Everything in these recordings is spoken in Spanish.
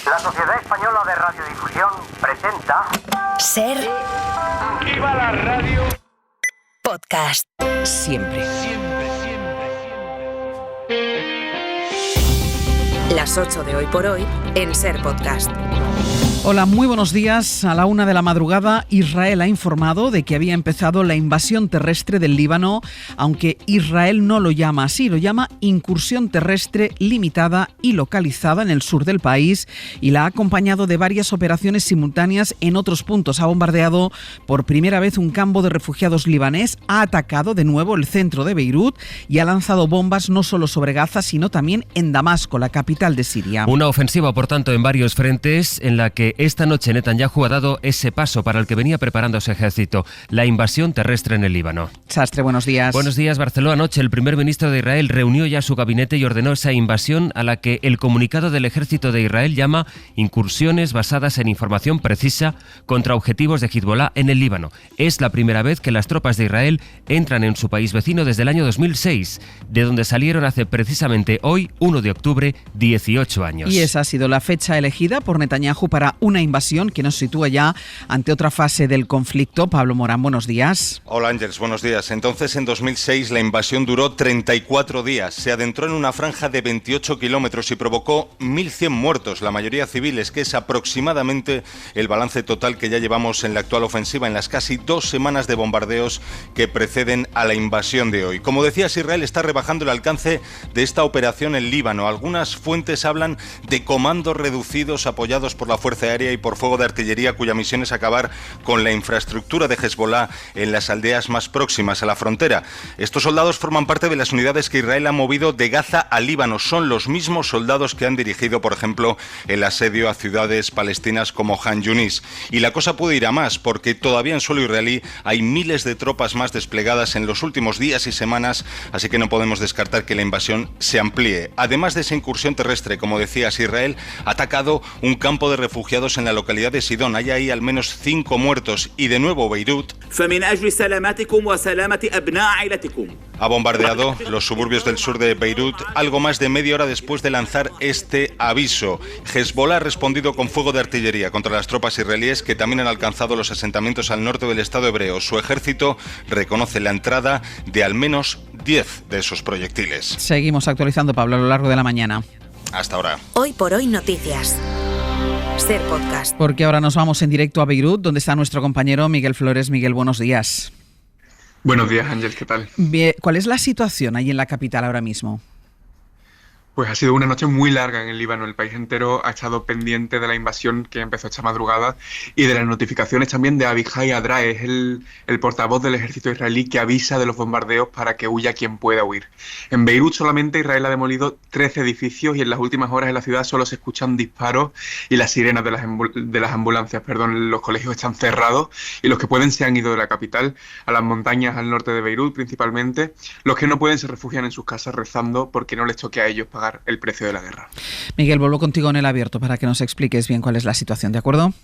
La Sociedad Española de Radiodifusión presenta... Ser... ¡Viva la radio! Podcast. Siempre. Las 8 de Hoy por Hoy en Ser Podcast. Hola, muy buenos días. A la 1 de la madrugada, Israel ha informado de que había empezado la invasión terrestre del Líbano, aunque Israel no lo llama así, lo llama incursión terrestre limitada y localizada en el sur del país, y la ha acompañado de varias operaciones simultáneas en otros puntos. Ha bombardeado por primera vez un campo de refugiados libanés, ha atacado de nuevo el centro de Beirut y ha lanzado bombas no solo sobre Gaza, sino también en Damasco, la capital de Siria. Una ofensiva, por tanto, en varios frentes, en la que esta noche Netanyahu ha dado ese paso para el que venía preparando su ejército, la invasión terrestre en el Líbano. Sastre, buenos días. Buenos días, Barceló. Anoche el primer ministro de Israel reunió ya su gabinete y ordenó esa invasión a la que el comunicado del ejército de Israel llama incursiones basadas en información precisa contra objetivos de Hezbollah en el Líbano. Es la primera vez que las tropas de Israel entran en su país vecino desde el año 2006, de donde salieron hace precisamente hoy, 1 de octubre, 18 años. Y esa ha sido la fecha elegida por Netanyahu para una invasión que nos sitúa ya ante otra fase del conflicto. Pablo Morán, buenos días. Hola Ángels, buenos días. Entonces, en 2006 la invasión duró 34 días. Se adentró en una franja de 28 kilómetros y provocó 1.100 muertos, la mayoría civiles, que es aproximadamente el balance total que ya llevamos en la actual ofensiva en las casi 2 semanas de bombardeos que preceden a la invasión de hoy. Como decías, Israel está rebajando el alcance de esta operación en Líbano. Algunas fuentes hablan de comandos reducidos apoyados por la Fuerza Aérea y por fuego de artillería, cuya misión es acabar con la infraestructura de Hezbollah en las aldeas más próximas a la frontera. Estos soldados forman parte de las unidades que Israel ha movido de Gaza a Líbano. Son los mismos soldados que han dirigido, por ejemplo, el asedio a ciudades palestinas como Han Yunis. Y la cosa puede ir a más, porque todavía en suelo israelí hay miles de tropas más desplegadas en los últimos días y semanas, así que no podemos descartar que la invasión se amplíe. Además de esa incursión terrestre, como decías, Israel ha atacado un campo de refugiados en la localidad de Sidón. Hay ahí al menos 5 muertos. Y de nuevo Beirut ha bombardeado los suburbios del sur de Beirut algo más de media hora después de lanzar este aviso. Hezbollah ha respondido con fuego de artillería contra las tropas israelíes, que también han alcanzado los asentamientos al norte del Estado hebreo. Su ejército reconoce la entrada de al menos 10 de esos proyectiles. Seguimos actualizando, Pablo, a lo largo de la mañana. Hasta ahora. Hoy por Hoy Noticias. Ser Podcast. Porque ahora nos vamos en directo a Beirut, donde está nuestro compañero Miguel Flores. Miguel, buenos días. Buenos días, Ángel, ¿qué tal? Bien, ¿cuál es la situación ahí en la capital ahora mismo? Pues ha sido una noche muy larga en el Líbano. El país entero ha estado pendiente de la invasión que empezó esta madrugada y de las notificaciones también de Abihai Adra, es el portavoz del ejército israelí que avisa de los bombardeos para que huya quien pueda huir. En Beirut solamente Israel ha demolido 13 edificios y en las últimas horas en la ciudad solo se escuchan disparos y las sirenas de las ambulancias. Los colegios están cerrados y los que pueden se han ido de la capital a las montañas al norte de Beirut principalmente. Los que no pueden se refugian en sus casas rezando porque no les toque a ellos pagar el precio de la guerra. Miguel, vuelvo contigo en el abierto para que nos expliques bien cuál es la situación, ¿de acuerdo?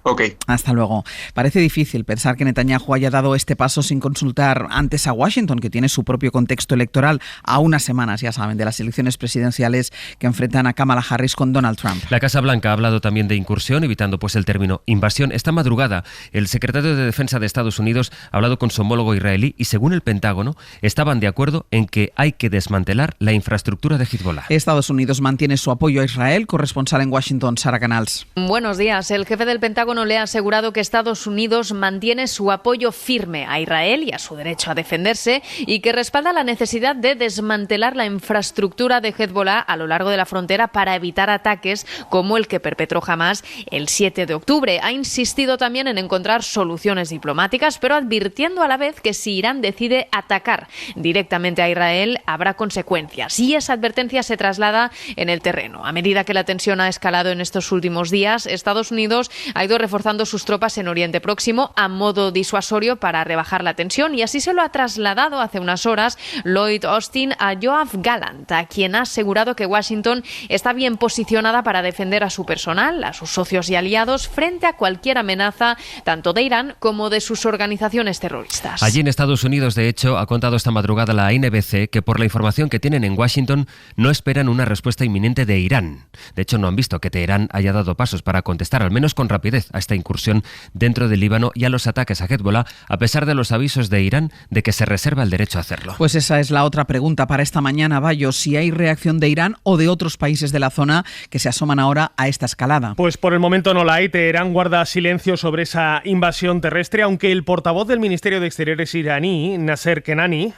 Ok. Hasta luego. Parece difícil pensar que Netanyahu haya dado este paso sin consultar antes a Washington, que tiene su propio contexto electoral, a unas semanas, ya saben, de las elecciones presidenciales que enfrentan a Kamala Harris con Donald Trump. La Casa Blanca ha hablado también de incursión, evitando pues el término invasión. Esta madrugada, el secretario de Defensa de Estados Unidos ha hablado con su homólogo israelí y, según el Pentágono, estaban de acuerdo en que hay que desmantelar la infraestructura de Hezbollah. Estados Unidos mantiene su apoyo a Israel. Corresponsal en Washington, Sara Canals. Buenos días. El jefe del Pentágono le ha asegurado que Estados Unidos mantiene su apoyo firme a Israel y a su derecho a defenderse y que respalda la necesidad de desmantelar la infraestructura de Hezbollah a lo largo de la frontera para evitar ataques como el que perpetró Hamás el 7 de octubre. Ha insistido también en encontrar soluciones diplomáticas, pero advirtiendo a la vez que si Irán decide atacar directamente a Israel habrá consecuencias. Y esa advertencia se traslada en el terreno. A medida que la tensión ha escalado en estos últimos días, Estados Unidos ha ido reforzando sus tropas en Oriente Próximo a modo disuasorio para rebajar la tensión, y así se lo ha trasladado hace unas horas Lloyd Austin a Yoav Gallant, a quien ha asegurado que Washington está bien posicionada para defender a su personal, a sus socios y aliados frente a cualquier amenaza, tanto de Irán como de sus organizaciones terroristas. Allí en Estados Unidos, de hecho, ha contado esta madrugada la NBC que por la información que tienen en Washington no esperan una respuesta inminente de Irán. De hecho, no han visto que Teherán haya dado pasos para contestar, al menos con rapidez, a esta incursión dentro del Líbano y a los ataques a Hezbollah, a pesar de los avisos de Irán de que se reserva el derecho a hacerlo. Pues esa es la otra pregunta para esta mañana, Bayo, si hay reacción de Irán o de otros países de la zona que se asoman ahora a esta escalada. Pues por el momento no la hay. Teherán guarda silencio sobre esa invasión terrestre, aunque el portavoz del Ministerio de Exteriores iraní, Nasser Kenani,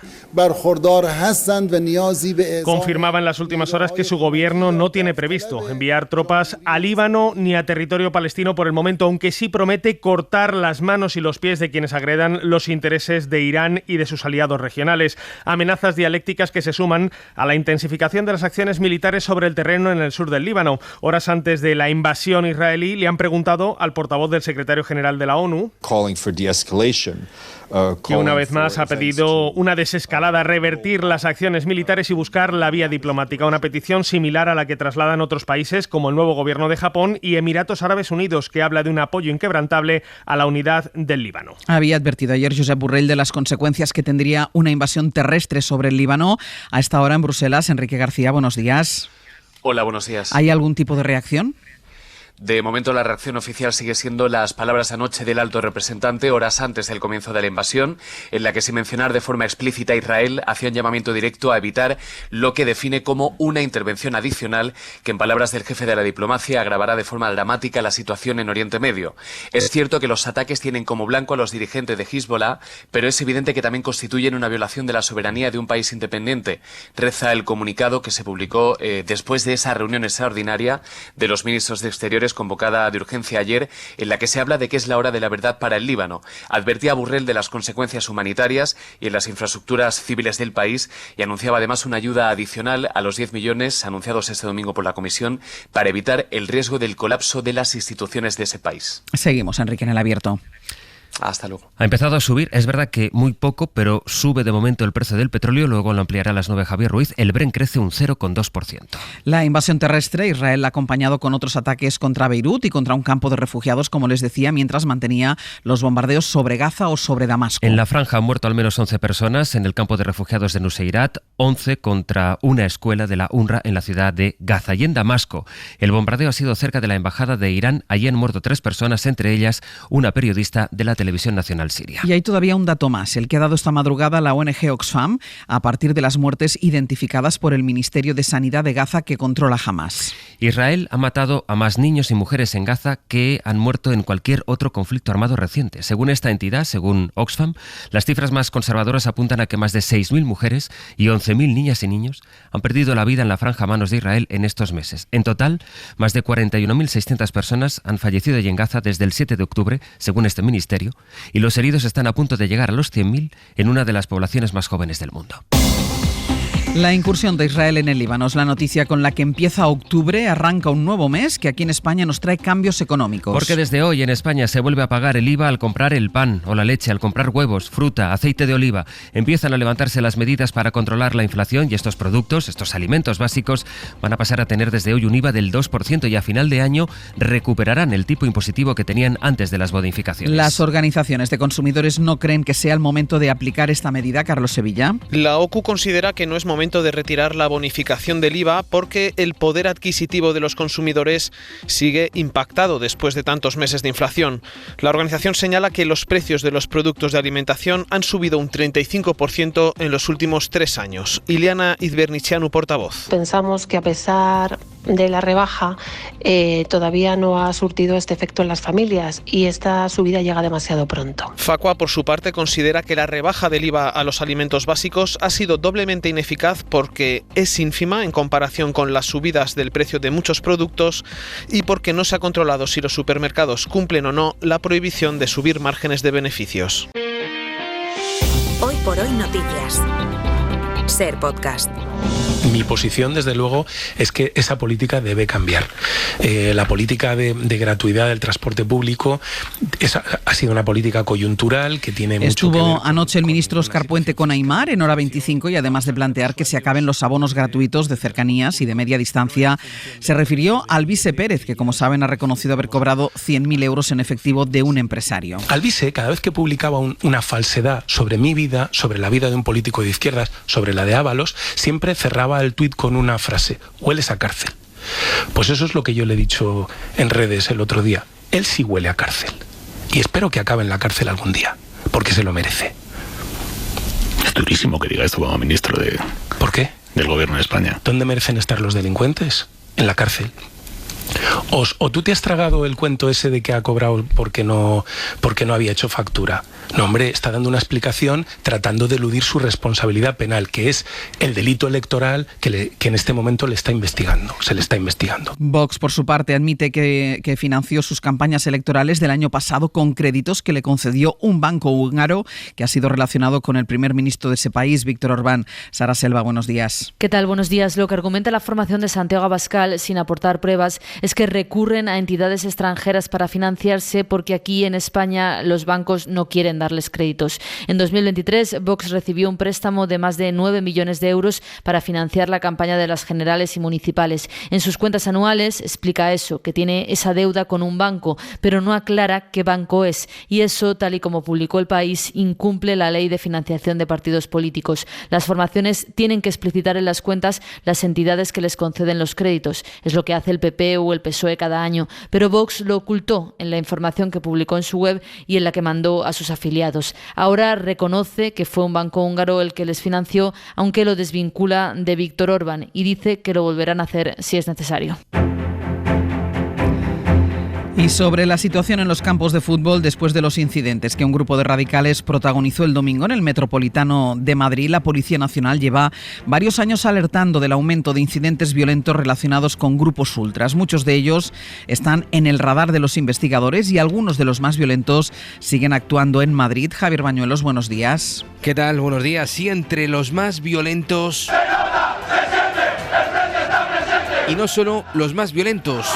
confirmaba en las últimas horas que su gobierno no tiene previsto enviar tropas a Líbano ni a territorio palestino por el momento, aunque sí promete cortar las manos y los pies de quienes agredan los intereses de Irán y de sus aliados regionales. Amenazas dialécticas que se suman a la intensificación de las acciones militares sobre el terreno en el sur del Líbano. Horas antes de la invasión israelí le han preguntado al portavoz del secretario general de la ONU, que una vez más ha pedido una desescalada, revertir las acciones militares y buscar la vía diplomática, una petición similar a la que trasladan otros países como el nuevo gobierno de Japón y Emiratos Árabes Unidos, que habla de un apoyo inquebrantable a la unidad del Líbano. Había advertido ayer Josep Borrell de las consecuencias que tendría una invasión terrestre sobre el Líbano. A esta hora en Bruselas, Enrique García, buenos días. Hola, buenos días. ¿Hay algún tipo de reacción? De momento la reacción oficial sigue siendo las palabras anoche del alto representante, horas antes del comienzo de la invasión, en la que sin mencionar de forma explícita a Israel hacía un llamamiento directo a evitar lo que define como una intervención adicional que, en palabras del jefe de la diplomacia, agravará de forma dramática la situación en Oriente Medio. Es cierto que los ataques tienen como blanco a los dirigentes de Hezbollah, pero es evidente que también constituyen una violación de la soberanía de un país independiente. Reza el comunicado que se publicó después de esa reunión extraordinaria de los ministros de Exteriores convocada de urgencia ayer, en la que se habla de que es la hora de la verdad para el Líbano. Advertía a Borrell de las consecuencias humanitarias y en las infraestructuras civiles del país y anunciaba además una ayuda adicional a los 10 millones anunciados este domingo por la Comisión para evitar el riesgo del colapso de las instituciones de ese país. Seguimos, Enrique, en el abierto. Hasta luego. Ha empezado a subir, es verdad que muy poco, pero sube de momento el precio del petróleo, luego lo ampliará a las 9 Javier Ruiz. El Brent crece un 0,2%. La invasión terrestre, Israel la ha acompañado con otros ataques contra Beirut y contra un campo de refugiados, como les decía, mientras mantenía los bombardeos sobre Gaza o sobre Damasco. En la franja han muerto al menos 11 personas en el campo de refugiados de Nuseirat, 11 contra una escuela de la UNRWA en la ciudad de Gaza. Y en Damasco, el bombardeo ha sido cerca de la embajada de Irán. Allí han muerto 3 personas, entre ellas una periodista de la Televisión Nacional Siria. Y hay todavía un dato más, el que ha dado esta madrugada la ONG Oxfam a partir de las muertes identificadas por el Ministerio de Sanidad de Gaza que controla Hamás. Israel ha matado a más niños y mujeres en Gaza que han muerto en cualquier otro conflicto armado reciente. Según esta entidad, según Oxfam, las cifras más conservadoras apuntan a que más de 6.000 mujeres y 11.000 niñas y niños han perdido la vida en la franja a manos de Israel en estos meses. En total, más de 41.600 personas han fallecido allí en Gaza desde el 7 de octubre, según este ministerio, y los heridos están a punto de llegar a los 100.000 en una de las poblaciones más jóvenes del mundo. La incursión de Israel en el Líbano es la noticia con la que empieza octubre, arranca un nuevo mes que aquí en España nos trae cambios económicos. Porque desde hoy en España se vuelve a pagar el IVA al comprar el pan o la leche, al comprar huevos, fruta, aceite de oliva. Empiezan a levantarse las medidas para controlar la inflación y estos productos, estos alimentos básicos, van a pasar a tener desde hoy un IVA del 2% y a final de año recuperarán el tipo impositivo que tenían antes de las bonificaciones. Las organizaciones de consumidores no creen que sea el momento de aplicar esta medida, Carlos Sevilla. La OCU considera que no es momento de retirar la bonificación del IVA porque el poder adquisitivo de los consumidores sigue impactado después de tantos meses de inflación. La organización señala que los precios de los productos de alimentación han subido un 35% en los últimos 3 años. Ileana Izbernichianu, portavoz. Pensamos que a pesar de la rebaja todavía no ha surtido este efecto en las familias y esta subida llega demasiado pronto. Facua, por su parte, considera que la rebaja del IVA a los alimentos básicos ha sido doblemente ineficaz porque es ínfima en comparación con las subidas del precio de muchos productos y porque no se ha controlado si los supermercados cumplen o no la prohibición de subir márgenes de beneficios. Hoy por hoy noticias. Ser Podcast. Mi posición, desde luego, es que esa política debe cambiar. La política de gratuidad del transporte público ha sido una política coyuntural que tiene mucho que ver. Estuvo anoche el ministro Óscar Puente con Aimar en Hora 25 y además de plantear que se acaben los abonos gratuitos de cercanías y de media distancia, se refirió a Alvise Pérez, que como saben ha reconocido haber cobrado 100.000 euros en efectivo de un empresario. Alvise, cada vez que publicaba una falsedad sobre mi vida, sobre la vida de un político de izquierdas, sobre la de Ábalos, siempre cerraba el tuit con una frase: hueles a cárcel. Pues eso es lo que yo le he dicho en redes el otro día. Él sí huele a cárcel. Y espero que acabe en la cárcel algún día, porque se lo merece. Es durísimo que diga esto como ministro de... ¿Por qué? Del gobierno de España. ¿Dónde merecen estar los delincuentes? En la cárcel. ¿O tú te has tragado el cuento ese de que ha cobrado porque no había hecho factura? No, hombre, está dando una explicación tratando de eludir su responsabilidad penal, que es el delito electoral que en este momento se le está investigando. Vox, por su parte, admite que financió sus campañas electorales del año pasado con créditos que le concedió un banco húngaro que ha sido relacionado con el primer ministro de ese país, Víctor Orbán. Sara Selva, buenos días. ¿Qué tal? Buenos días. Lo que argumenta la formación de Santiago Abascal, sin aportar pruebas, es que recurren a entidades extranjeras para financiarse porque aquí en España los bancos no quieren darles créditos. En 2023, Vox recibió un préstamo de más de 9 millones de euros para financiar la campaña de las generales y municipales. En sus cuentas anuales explica eso, que tiene esa deuda con un banco, pero no aclara qué banco es. Y eso, tal y como publicó El País, incumple la ley de financiación de partidos políticos. Las formaciones tienen que explicitar en las cuentas las entidades que les conceden los créditos. Es lo que hace el PP o el PSOE cada año. Pero Vox lo ocultó en la información que publicó en su web y en la que mandó a sus afiliados. Ahora reconoce que fue un banco húngaro el que les financió, aunque lo desvincula de Víctor Orbán y dice que lo volverán a hacer si es necesario. Y sobre la situación en los campos de fútbol después de los incidentes que un grupo de radicales protagonizó el domingo en el Metropolitano de Madrid, la Policía Nacional lleva varios años alertando del aumento de incidentes violentos relacionados con grupos ultras. Muchos de ellos están en el radar de los investigadores y algunos de los más violentos siguen actuando en Madrid. Javier Bañuelos, buenos días. ¿Qué tal? Buenos días. Y entre los más violentos... Y no solo los más violentos...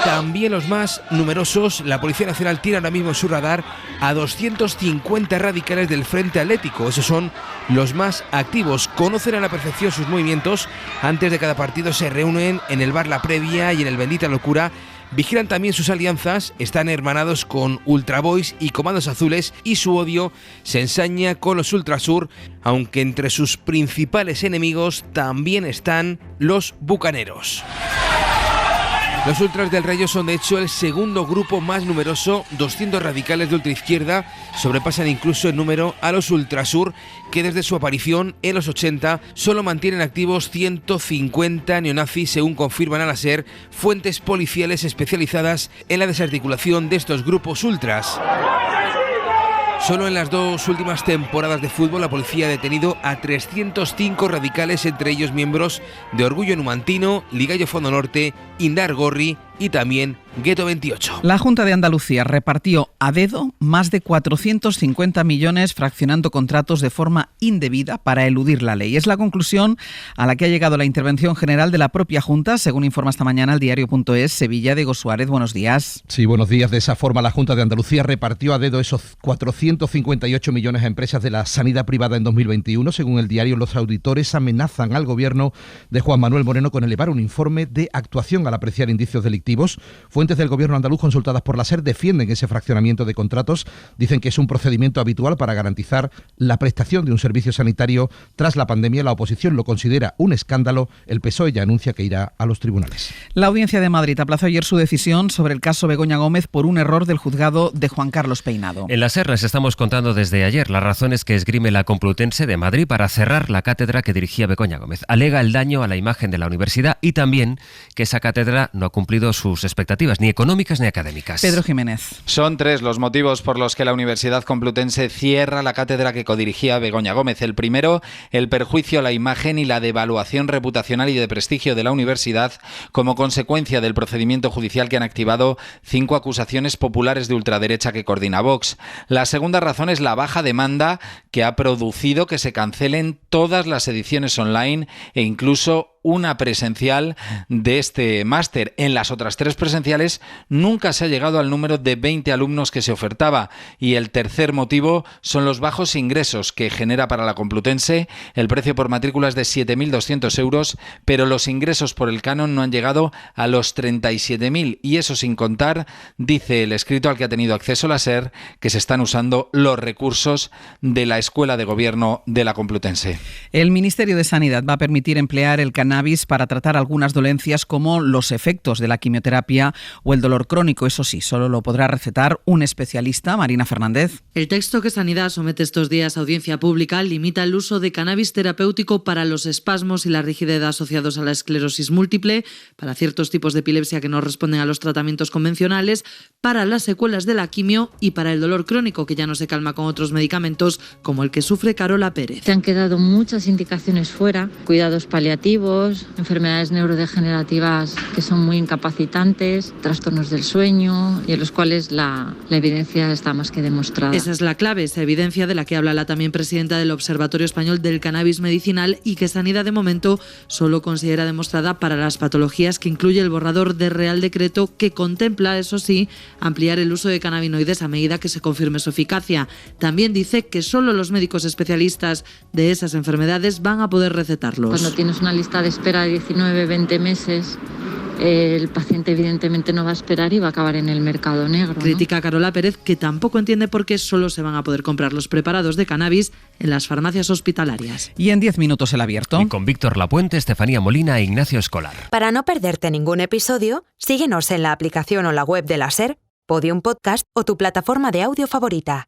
También los más numerosos. La Policía Nacional tiene ahora mismo en su radar a 250 radicales del Frente Atlético. Esos son los más activos. Conocen a la perfección sus movimientos. Antes de cada partido se reúnen en el bar La Previa y en el Bendita Locura. Vigilan también sus alianzas, están hermanados con Ultra Boys y Comandos Azules y su odio se ensaña con los Ultrasur, aunque entre sus principales enemigos también están los bucaneros. Los ultras del Rayo son de hecho el segundo grupo más numeroso, 200 radicales de ultraizquierda, sobrepasan incluso el número a los Ultrasur, que desde su aparición en los 80 solo mantienen activos 150 neonazis, según confirman a la SER fuentes policiales especializadas en la desarticulación de estos grupos ultras. Solo en las 2 últimas temporadas de fútbol la policía ha detenido a 305 radicales, entre ellos miembros de Orgullo Numantino, Ligallo Fondo Norte, Indar Gorri y también Gueto 28. La Junta de Andalucía repartió a dedo más de 450 millones fraccionando contratos de forma indebida para eludir la ley. Es la conclusión a la que ha llegado la intervención general de la propia Junta, según informa esta mañana el diario.es. Sevilla, Diego Suárez, buenos días. Sí, buenos días. De esa forma la Junta de Andalucía repartió a dedo esos 458 millones a empresas de la sanidad privada en 2021. Según el diario, los auditores amenazan al gobierno de Juan Manuel Moreno con elevar un informe de actuación al apreciar indicios delictivos. Fuentes del gobierno andaluz consultadas por la SER defienden ese fraccionamiento de contratos. Dicen que es un procedimiento habitual para garantizar la prestación de un servicio sanitario tras la pandemia. La oposición lo considera un escándalo. El PSOE ya anuncia que irá a los tribunales. La Audiencia de Madrid aplazó ayer su decisión sobre el caso Begoña Gómez por un error del juzgado de Juan Carlos Peinado. En la SER les estamos contando desde ayer las razones que esgrime la Complutense de Madrid para cerrar la cátedra que dirigía Begoña Gómez. Alega el daño a la imagen de la universidad y también que esa cátedra no ha cumplido sus expectativas, ni económicas ni académicas. Pedro Jiménez. Son 3 los motivos por los que la Universidad Complutense cierra la cátedra que codirigía Begoña Gómez. El primero, el perjuicio a la imagen y la devaluación reputacional y de prestigio de la universidad como consecuencia del procedimiento judicial que han activado 5 acusaciones populares de ultraderecha que coordina Vox. La segunda razón es la baja demanda que ha producido que se cancelen todas las ediciones online e incluso una presencial de este máster. En las otras 3 presenciales nunca se ha llegado al número de 20 alumnos que se ofertaba. Y el tercer motivo son los bajos ingresos que genera para la Complutense. El precio por matrícula es de 7.200 euros, pero los ingresos por el canon no han llegado a los 37.000. Y eso sin contar, dice el escrito al que ha tenido acceso la SER, que se están usando los recursos de la Escuela de Gobierno de la Complutense. El Ministerio de Sanidad va a permitir emplear el cannabis para tratar algunas dolencias como los efectos de la quimioterapia o el dolor crónico. Eso sí, solo lo podrá recetar un especialista. Marina Fernández. El texto que Sanidad somete estos días a audiencia pública limita el uso de cannabis terapéutico para los espasmos y la rigidez asociados a la esclerosis múltiple, para ciertos tipos de epilepsia que no responden a los tratamientos convencionales, para las secuelas de la quimio y para el dolor crónico que ya no se calma con otros medicamentos como el que sufre Carola Pérez. Se han quedado muchas indicaciones fuera, cuidados paliativos, enfermedades neurodegenerativas que son muy incapacitantes, trastornos del sueño y en los cuales la evidencia está más que demostrada. Esa es la clave, esa evidencia de la que habla la también presidenta del Observatorio Español del Cannabis Medicinal y que Sanidad de momento solo considera demostrada para las patologías que incluye el borrador de Real Decreto que contempla, eso sí, ampliar el uso de cannabinoides a medida que se confirme su eficacia. También dice que solo los médicos especialistas de esas enfermedades van a poder recetarlos. Cuando tienes una lista de espera de 19-20 meses, el paciente evidentemente no va a esperar y va a acabar en el mercado negro, ¿no? Critica a Carola Pérez, que tampoco entiende por qué solo se van a poder comprar los preparados de cannabis en las farmacias hospitalarias. Y en 10 minutos el abierto. Y con Víctor Lapuente, Estefanía Molina e Ignacio Escolar. Para no perderte ningún episodio, síguenos en la aplicación o la web de la SER, Podium Podcast o tu plataforma de audio favorita.